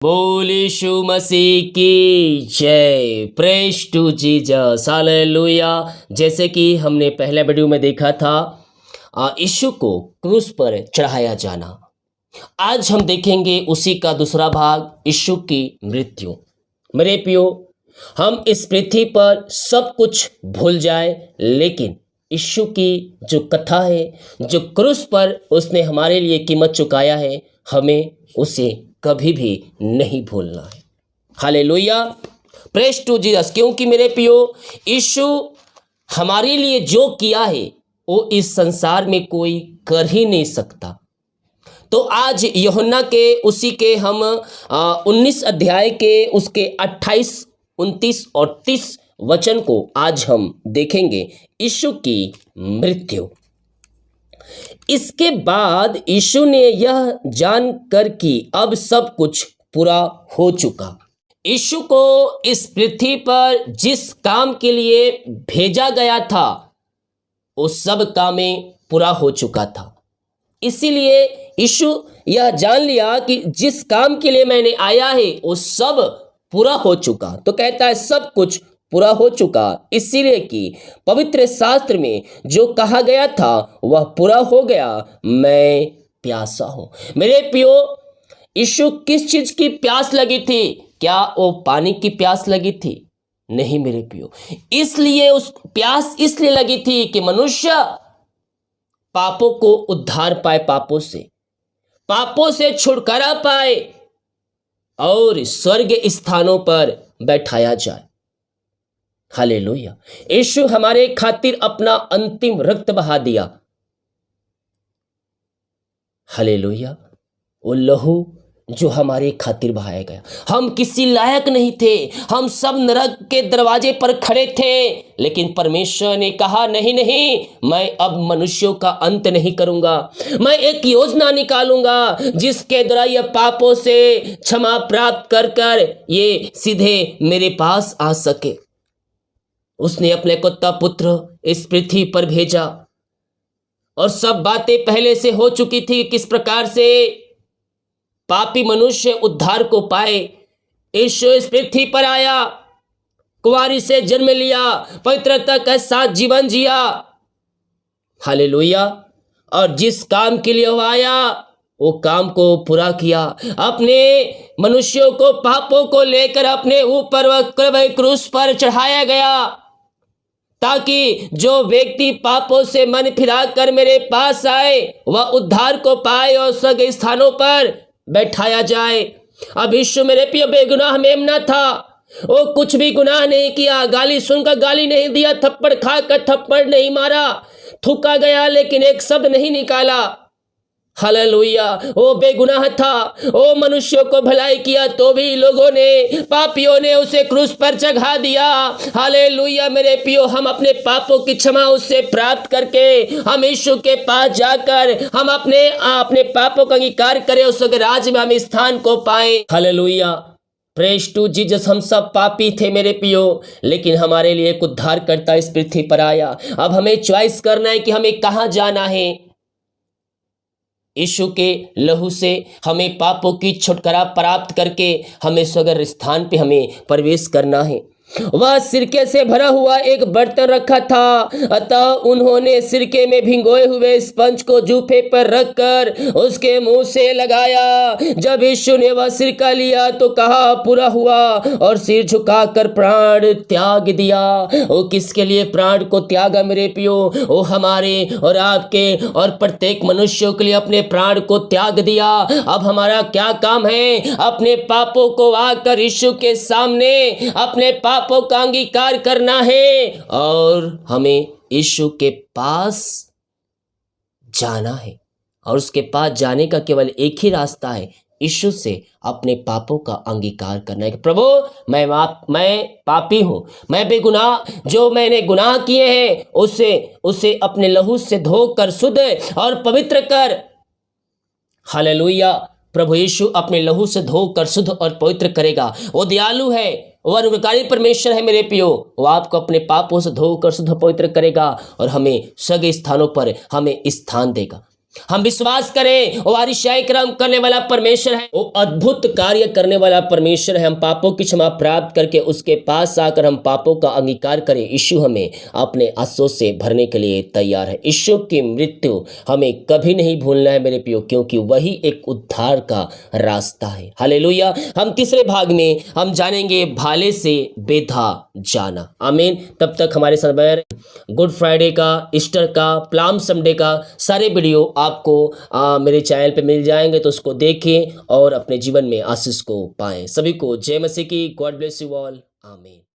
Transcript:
बोल यीशु मसीह की जय। Praise to Jesus, hallelujah. जैसे कि हमने पहले वीडियो में देखा था यीशु को क्रूस पर चढ़ाया जाना। आज हम देखेंगे उसी का दूसरा भाग, यीशु की मृत्यु। मेरे प्रियो, हम इस पृथ्वी पर सब कुछ भूल जाए, लेकिन यीशु की जो कथा है, जो क्रूस पर उसने हमारे लिए कीमत चुकाया है, हमें उसे कभी भी नहीं भूलना है। Hallelujah, praise to Jesus. क्योंकि मेरे प्रियो, यीशु हमारे लिए जो किया है वो इस संसार में कोई कर ही नहीं सकता। तो आज यूहन्ना के उसी के हम 19 अध्याय के उसके 28, 29 और 30 वचन को आज हम देखेंगे, यीशु की मृत्यु। इसके बाद यीशु ने यह जानकर कि अब सब कुछ पूरा हो चुका। यीशु को इस पृथ्वी पर जिस काम के लिए भेजा गया था, वो सब कामें पूरा हो चुका था। इसीलिए यीशु यह जान लिया कि जिस काम के लिए मैंने आया है वो सब पूरा हो चुका। तो कहता है सब कुछ पूरा हो चुका, इसीलिए कि पवित्र शास्त्र में जो कहा गया था वह पूरा हो गया, मैं प्यासा हूं। मेरे प्रियो, यीशु किस चीज की प्यास लगी थी? क्या वो पानी की प्यास लगी थी? नहीं मेरे प्रियो। इसलिए उस प्यास इसलिए लगी थी कि मनुष्य पापों को उद्धार पाए, पापों से छुटकारा पाए और स्वर्ग स्थानों पर बैठाया जाए। हालेलुया। यीशु हमारे खातिर अपना अंतिम रक्त बहा दिया। हालेलुया। वो लहू जो हमारे खातिर बहाया गया। हम किसी लायक नहीं थे, हम सब नरक के दरवाजे पर खड़े थे, लेकिन परमेश्वर ने कहा नहीं, मैं अब मनुष्यों का अंत नहीं करूंगा। मैं एक योजना निकालूंगा जिसके द्वारा ये पापों से क्षमा प्राप्त कर ये सीधे मेरे पास आ सके। उसने अपने कुत्ता पुत्र इस पृथ्वी पर भेजा और सब बातें पहले से हो चुकी थी, किस प्रकार से पापी मनुष्य उद्धार को पाए। यीशु इस पृथ्वी पर आया, कुंवारी से जन्म लिया, पवित्रता के साथ जीवन जिया। हालेलुया। और जिस काम के लिए वो आया वो काम को पूरा किया। अपने मनुष्यों को, पापों को लेकर अपने ऊपर वह क्रूस पर चढ़ाया गया, ताकि जो व्यक्ति पापों से मन फिरा कर मेरे पास आए वह उद्धार को पाए और स्वर्ग स्थानों पर बैठाया जाए। अब यीशु मेरे प्रिय बेगुनाह मेमना था, वो कुछ भी गुनाह नहीं किया, गाली सुनकर गाली नहीं दिया, थप्पड़ खाकर थप्पड़ नहीं मारा, थूका गया लेकिन एक शब्द नहीं निकाला। हालेलुया। वो बेगुनाह था, वो मनुष्यों को भलाई किया, तो भी लोगों ने, पापियों ने उसे क्रूस पर चढ़ा दिया। हालेलुया। मेरे प्रियो, हम अपने पापों की क्षमा उससे प्राप्त करके हम यीशु के पास जाकर हम अपने पापों का अंगीकार करें, उस राज में हम स्थान को पाए। हालेलुया। Praise to Jesus. हम सब पापी थे मेरे प्रियो, लेकिन हमारे लिए एक उद्धारकर्ता इस पृथ्वी पर आया। अब हमें चॉइस करना है कि हमें कहाँ जाना है। यीशु के लहू से हमें पापों की छुटकारा प्राप्त करके हमें स्वर्ग स्थान पे हमें प्रवेश करना है। वह सिरके से भरा हुआ एक बर्तन रखा था, अतः उन्होंने सिरके में भिगोए हुए स्पंज को जूफे पर रखकर उसके मुंह से लगाया। जब यीशु ने वह सिरका लिया तो कहा पूरा हुआ, और सिर झुकाकर प्राण त्याग दिया। वो किसके लिए प्राण को त्यागा मेरे प्रियो? वो हमारे और आपके और प्रत्येक मनुष्यों के लिए अपने प्राण को त्याग दिया। अब हमारा क्या काम है? अपने पापों को आकर यीशु के सामने अपने पापों का अंगीकार करना है और हमें यीशु के पास जाना है। और उसके पास जाने का केवल एक ही रास्ता है, यीशु से अपने पापों का अंगीकार करना है। प्रभु, मैं पापी हूँ, मैं बेगुनाह, जो मैंने गुनाह किए हैं उसे अपने लहू से धोकर शुद्ध और पवित्र कर। हालेलुया। प्रभु यीशु अपने लहू से धोकर शुद्ध और पवित्र करेगा। वो दयालु है, वह अनुग्रहकारी परमेश्वर है मेरे प्रियो। वो आपको अपने पापों से धोकर शुद्ध पवित्र करेगा और हमें स्वर्ग स्थानों पर हमें स्थान देगा। हम विश्वास करें वो वारिशाई कर्म करने वाला परमेश्वर है, वो अद्भुत कार्य करने वाला परमेश्वर है। हम पापों की क्षमा प्राप्त करके उसके पास आकर हम पापों का अंगीकार करें। यीशु हमें अपने आंसुओं से भरने के लिए तैयार है। यीशु की मृत्यु हमें कभी नहीं भूलना है मेरे प्रियो, क्योंकि वही एक उद्धार का रास्ता है। हालेलुया। हम तीसरे भाग में हम जानेंगे भाले से बेधा जाना। आमीन। तब तक हमारे साथ बने रहें। गुड फ्राइडे का, ईस्टर का, प्लाम संडे का सारे वीडियो आपको मेरे चैनल पे मिल जाएंगे, तो उसको देखें और अपने जीवन में आशीष को पाएं। सभी को जय मसीह की। God bless you all. आमीन।